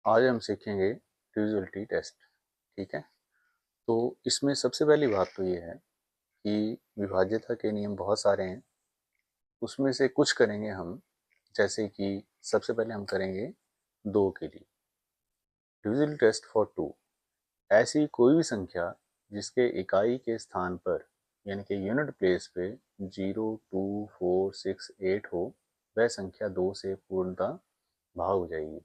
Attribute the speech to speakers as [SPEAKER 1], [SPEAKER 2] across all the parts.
[SPEAKER 1] आज हम सीखेंगे डिविजिबिलिटी टेस्ट। ठीक है, तो इसमें सबसे पहली बात तो ये है कि विभाज्यता के नियम बहुत सारे हैं, उसमें से कुछ करेंगे हम। जैसे कि सबसे पहले हम करेंगे 2 के लिए डिविजिबिलिटी टेस्ट फॉर 2। ऐसी कोई भी संख्या जिसके इकाई के स्थान पर यानी कि यूनिट प्लेस पे 0, 2, 4, 6, 8 हो, वह संख्या 2 से पूर्णतः भाग हो जाएगी।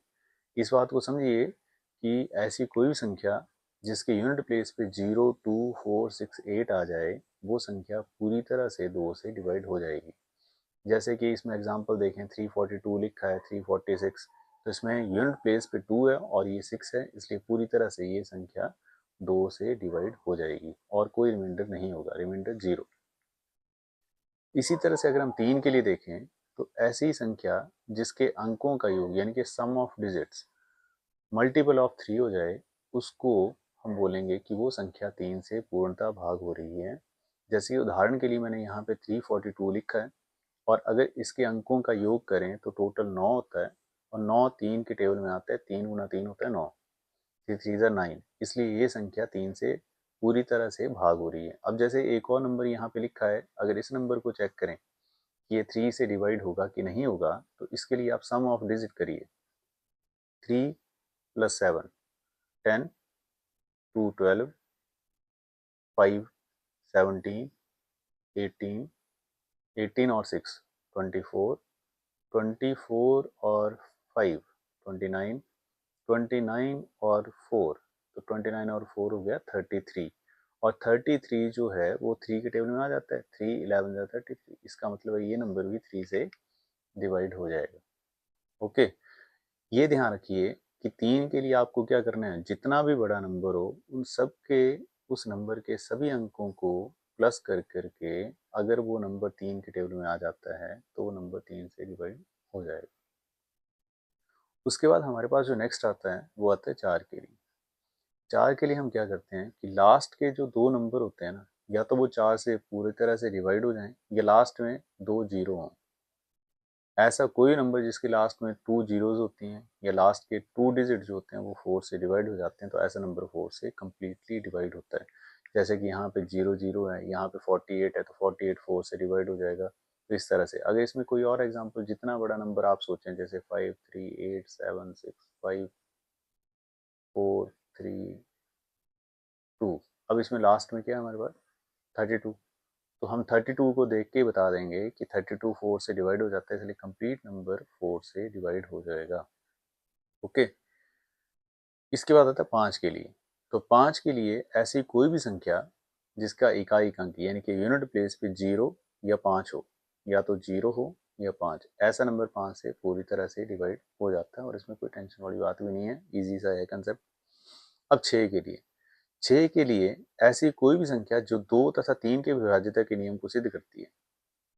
[SPEAKER 1] इस बात को समझिए कि ऐसी कोई भी संख्या जिसके यूनिट प्लेस पे 0, 2, 4, 6, 8 आ जाए, वो संख्या पूरी तरह से 2 से डिवाइड हो जाएगी। जैसे कि इसमें एग्जांपल देखें, 342 लिखा है, 346, तो इसमें यूनिट प्लेस पे 2 है और ये 6 है, इसलिए पूरी तरह से ये संख्या 2 से डिवाइड हो जाएगी और कोई रिमाइंडर नहीं होगा, रिमाइंडर 0। इसी तरह से अगर हम 3 के लिए देखें, तो ऐसी संख्या जिसके अंकों का योग यानी कि सम ऑफ डिजिट्स मल्टीपल ऑफ 3 हो जाए, उसको हम बोलेंगे कि वो संख्या 3 से पूर्णतः भाग हो रही है। जैसे उदाहरण के लिए मैंने यहाँ पे 342 लिखा है और अगर इसके अंकों का योग करें तो टोटल 9 होता है और 9 3 के टेबल में आता है, 3 गुना 3 होता है 9, 3 3 9, इसलिए ये संख्या 3 से पूरी तरह से भाग हो रही है। अब जैसे एक और नंबर यहाँ पे लिखा है, अगर इस नंबर को चेक करें कि ये 3 से डिवाइड होगा कि नहीं होगा, तो इसके लिए आप सम ऑफ डिजिट करिए। 3 + 7 10, 2 12, 5 17, 18, 18 और 6 24, 24 और 5 29, 29 और 4, तो 29 और 4 हो गया 33, और 33 जो है वो 3 के टेबल में आ जाता है, 3 11 जा 33, इसका मतलब है ये नंबर भी 3 से डिवाइड हो जाएगा। ओके, ये ध्यान रखिए कि 3 के लिए आपको क्या करना है, जितना भी बड़ा नंबर हो उन सब के उस नंबर के सभी अंकों को प्लस कर करके अगर वो नंबर 3 के टेबल में आ जाता है तो वो नंबर 3 से डिवाइड हो जाएगा। उसके बाद हमारे पास जो नेक्स्ट आता है वो आता है 4 के लिए। 4 के लिए हम क्या करते हैं कि लास्ट के जो 2 नंबर होते हैं ना, या तो वो 4 से पूरी तरह से डिवाइड हो जाएं या लास्ट में 2 जीरो हों। ऐसा कोई नंबर जिसके लास्ट में 2 जीरोज होती हैं या लास्ट के 2 डिजिट जो होते हैं वो 4 से डिवाइड हो जाते हैं, तो ऐसा नंबर 4 से कम्प्लीटली डिवाइड होता है। जैसे कि यहाँ पे 0 0 है, यहाँ पे 48 है, तो 48 4 से डिवाइड हो जाएगा। तो इस तरह से अगर इसमें कोई और एग्जांपल, जितना बड़ा नंबर आप सोचें, जैसे 5 3 8 7 6 5 4 3 2, अब इसमें लास्ट में क्या है हमारे पास 32, तो हम 32 को देख के बता देंगे कि 32 4 से डिवाइड हो जाता है, इसलिए कंप्लीट नंबर 4 से डिवाइड हो जाएगा। ओके, इसके बाद आता है 5 के लिए। तो 5 के लिए ऐसी कोई भी संख्या जिसका इकाई अंक यानी कि यूनिट प्लेस पे 0 या 5 हो, या तो 0 हो या 5, ऐसा नंबर 5 से पूरी तरह से डिवाइड हो जाता है और इसमें कोई टेंशन वाली बात भी नहीं है, इजी सा है कंसेप्ट। अब 6 के लिए। 6 के लिए ऐसी कोई भी संख्या जो 2 तथा 3 के विभाज्यता के नियम को सिद्ध करती है,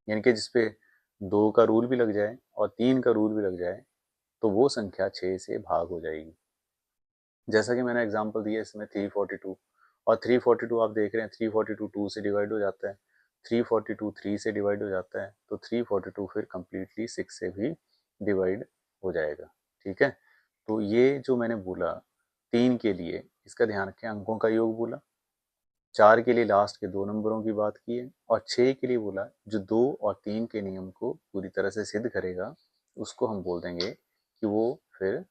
[SPEAKER 1] यानी कि जिसपे 2 का रूल भी लग जाए और 3 का रूल भी लग जाए, तो वो संख्या 6 से भाग हो जाएगी। जैसा कि मैंने एग्जांपल दिया इसमें 342, और 342 आप देख रहे हैं 342 2 से डिवाइड हो जाता है, 342 3 से डिवाइड हो जाता है, तो 342 फिर कम्प्लीटली 6 से भी डिवाइड हो जाएगा। ठीक है, तो ये जो मैंने बोला 3 के लिए, इसका ध्यान रखें, अंकों का योग बोला, 4 के लिए लास्ट के 2 नंबरों की बात की है, और 6 के लिए बोला जो 2 और 3 के नियम को पूरी तरह से सिद्ध करेगा, उसको हम बोल देंगे कि वो फिर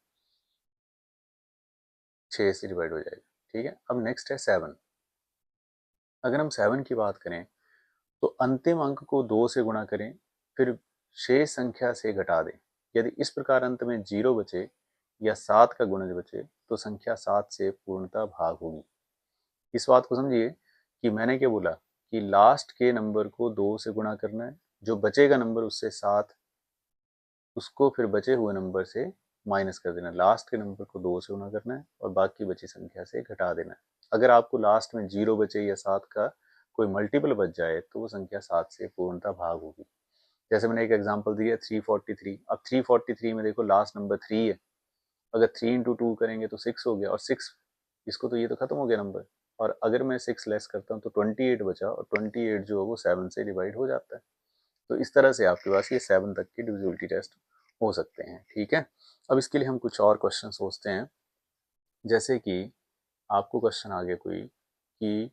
[SPEAKER 1] 6 से डिवाइड हो जाएगा। ठीक है, अब नेक्स्ट है 7। अगर हम 7 की बात करें तो अंतिम अंक को 2 से गुणा करें, फिर शेष संख्या से घटा दें। यदि इस प्रकार अंत में 0 बचे या 7 का गुणज बचे तो संख्या 7 से पूर्णतः भाग होगी। इस बात को समझिए कि मैंने क्या बोला कि लास्ट के नंबर को 2 से गुणा करना है, जो बचेगा नंबर उससे 7, उसको फिर बचे हुए नंबर से माइनस कर देना। लास्ट के नंबर को 2 से गुणा करना है और बाकी बची संख्या से घटा देना है। अगर आपको लास्ट में 0 बचे या 7 का कोई मल्टीपल बच जाए तो वो संख्या 7 से पूर्णतः भाग होगी। जैसे मैंने एक एग्जांपल दिया 343। अब 343 में देखो लास्ट नंबर 3 है, अगर 3 इंटू 2 करेंगे तो 6 हो गया, और 6 इसको तो ये तो खत्म हो गया नंबर, और अगर मैं 6 लेस करता हूँ तो 28 बचा, और 28 जो है वो 7 से डिवाइड हो जाता है। तो इस तरह से आपके पास ये 7 तक की डिविजिबिलिटी टेस्ट हो सकते हैं। ठीक है, अब इसके लिए हम कुछ और क्वेश्चन सोचते हैं। जैसे कि आपको क्वेश्चन आ गया कोई कि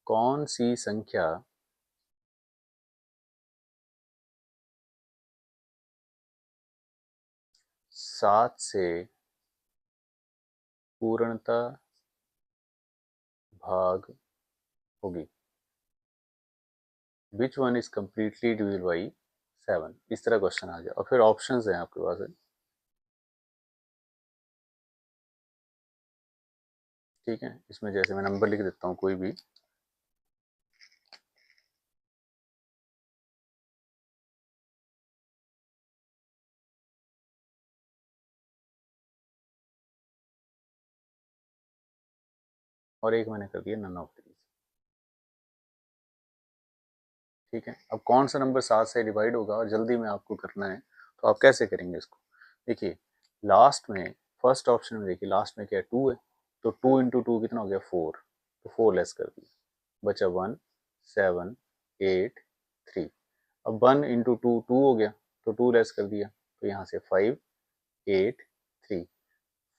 [SPEAKER 1] कौन सी संख्या 7 से पूर्णतः भाग होगी, which one is completely divisible by 7। इस तरह क्वेश्चन आ गया और फिर ऑप्शंस हैं आपके पास है। ठीक है, इसमें जैसे मैं नंबर लिख देता हूँ कोई भी, और एक मैंने कर दिया नन ऑफ दीज। ठीक है, अब कौन सा नंबर 7 से डिवाइड होगा और जल्दी में आपको करना है, तो आप कैसे करेंगे इसको। देखिए लास्ट में, फर्स्ट ऑप्शन में देखिए लास्ट में क्या है, 2 है, तो 2 इंटू 2 कितना हो गया 4, तो 4 लेस कर दिया, बचा 1 7 8 3। अब 1 इंटू 2 2 हो गया, तो 2 लेस कर दिया, तो यहाँ से 5 8 3।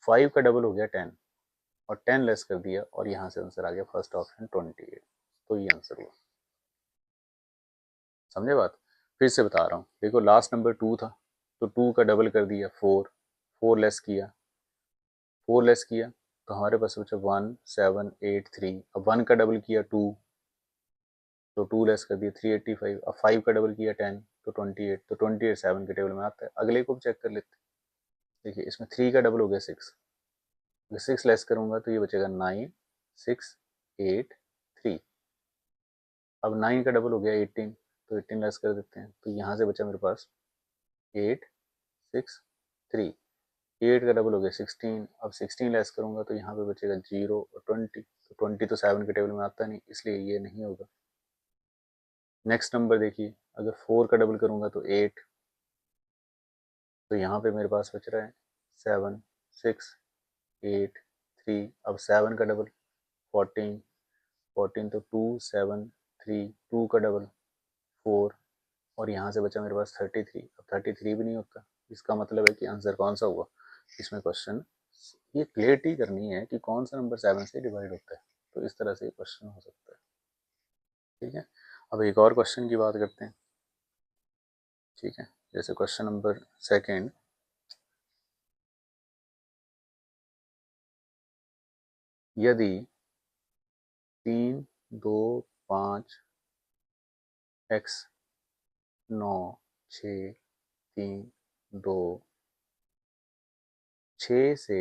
[SPEAKER 1] 5 का डबल हो गया 10, और 10 लेस कर दिया, और यहाँ से आंसर आ गया फर्स्ट ऑप्शन 28। तो ये आंसर हुआ। समझे बात। फिर से बता रहा हूँ, देखो लास्ट नंबर 2 था, तो 2 का डबल कर दिया 4, 4 लेस किया, 4 लेस किया, तो हमारे पास बचा 1 7 8 3। अब 1 का डबल किया 2, तो 2 लेस कर दिया 385। अब 5 का डबल किया 10, तो 28, तो 28 7 के टेबल में आता है। अगले को भी चेक कर लेते हैं। देखिए इसमें 3 का डबल हो गया 6, अगर 6 लेस करूंगा तो ये बचेगा 9 6 8 3। अब 9 का डबल हो गया 18, तो 18 लेस कर देते हैं, तो यहाँ से बचा मेरे पास 8 6 3। 8 का डबल हो गया 16, अब 16 लेस करूंगा तो यहाँ पे बचेगा 0 और 20, तो 20 तो 7 के टेबल में आता नहीं, इसलिए ये नहीं होगा। नेक्स्ट नंबर देखिए, अगर 4 का डबल करूंगा तो 8, तो यहाँ पे मेरे पास बच रहा है 7 6 8 3। अब 7 का डबल 14, 14 तो 2 7 3, 2 का डबल 4, और यहाँ से बचा मेरे पास 33। अब 33 भी नहीं होता, इसका मतलब है कि आंसर कौन सा हुआ इसमें क्वेश्चन। ये क्लियरिटी करनी है कि कौन सा नंबर 7 से डिवाइड होता है, तो इस तरह से क्वेश्चन हो सकता है। ठीक है, अब एक और क्वेश्चन की बात करते हैं। ठीक है, जैसे क्वेश्चन नंबर सेकेंड, यदि 3 2 5 x 9 6 3 2 6 से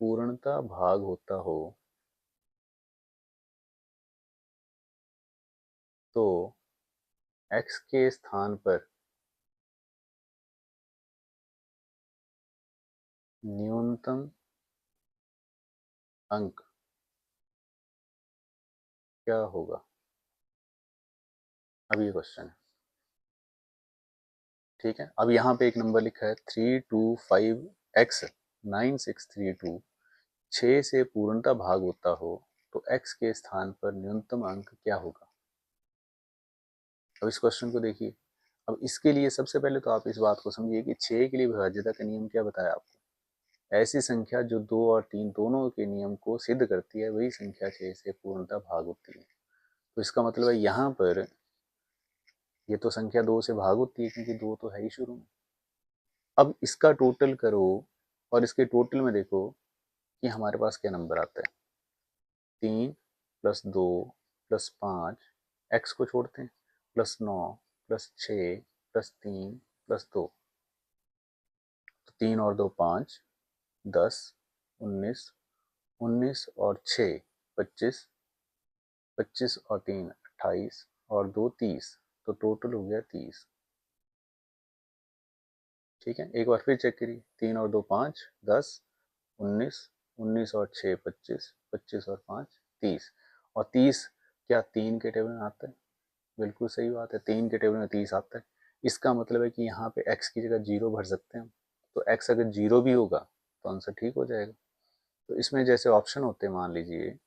[SPEAKER 1] पूर्णतः भाग होता हो, तो x के स्थान पर न्यूनतम अंक क्या होगा। अब ये क्वेश्चन है। ठीक है, अब यहाँ पे एक नंबर लिखा है 325x 9632, 6 से पूर्णतः भाग होता हो तो x के स्थान पर न्यूनतम अंक क्या होगा। अब इस क्वेश्चन को देखिए। अब इसके लिए सबसे पहले तो आप इस बात को समझिए कि 6 के लिए विभाज्यता का नियम क्या बताया आपको। ऐसी संख्या जो 2 और 3 दोनों के नियम को सिद्ध करती है, वही संख्या 6 से पूर्णतः भाग होती है। तो इसका मतलब है यहाँ पर ये तो संख्या 2 से भाग होती है, क्योंकि 2 तो है ही शुरू में। अब इसका टोटल करो और इसके टोटल में देखो कि हमारे पास क्या नंबर आता है। 3 प्लस 2 प्लस 5, एक्स को छोड़ते हैं, प्लस 9 प्लस 6 प्लस 3 प्लस 2, तो 3 और 2 5 10 19, 19 और 6 25, 25 और 3 28 और 2 30, तो टोटल हो गया 30। ठीक है, एक बार फिर चेक करिए। 3 और 2 5 10 19, 19 और 6 25, 25 और 5 30, और 30 क्या 3 के टेबल में आता है। बिल्कुल सही बात है, 3 के टेबल में 30 आता है। इसका मतलब है कि यहाँ पे x की जगह 0 भर सकते हैं हम, तो x अगर 0 भी होगा तो आंसर ठीक हो जाएगा। तो इसमें जैसे ऑप्शन होते हैं, मान लीजिए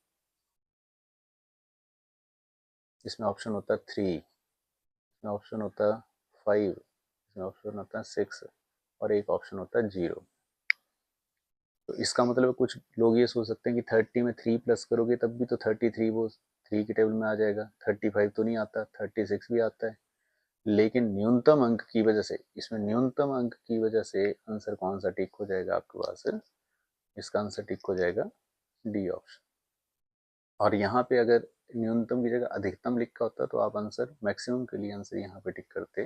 [SPEAKER 1] इसमें ऑप्शन होता है 3, इसमें ऑप्शन होता है 5, इसमें ऑप्शन होता है 6, और एक ऑप्शन होता है 0। तो इसका मतलब कुछ लोग ये सोच सकते हैं कि 30 में 3 प्लस करोगे तब भी तो 33 वो 3 के टेबल में आ जाएगा, 35 तो नहीं आता, 36 भी आता है। लेकिन न्यूनतम अंक की वजह से, इसमें न्यूनतम अंक की वजह से आंसर कौन सा टिक हो जाएगा आपके पास? इसका आंसर टिक हो जाएगा डी ऑप्शन। और यहाँ पे अगर न्यूनतम की जगह अधिकतम लिखा होता तो आप आंसर मैक्सिमम के लिए आंसर यहाँ पे टिक करते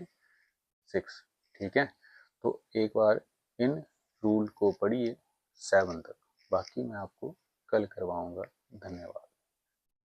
[SPEAKER 1] 6। ठीक है, तो एक बार इन रूल को पढ़िए 7 तक, बाकी मैं आपको कल करवाऊंगा। धन्यवाद।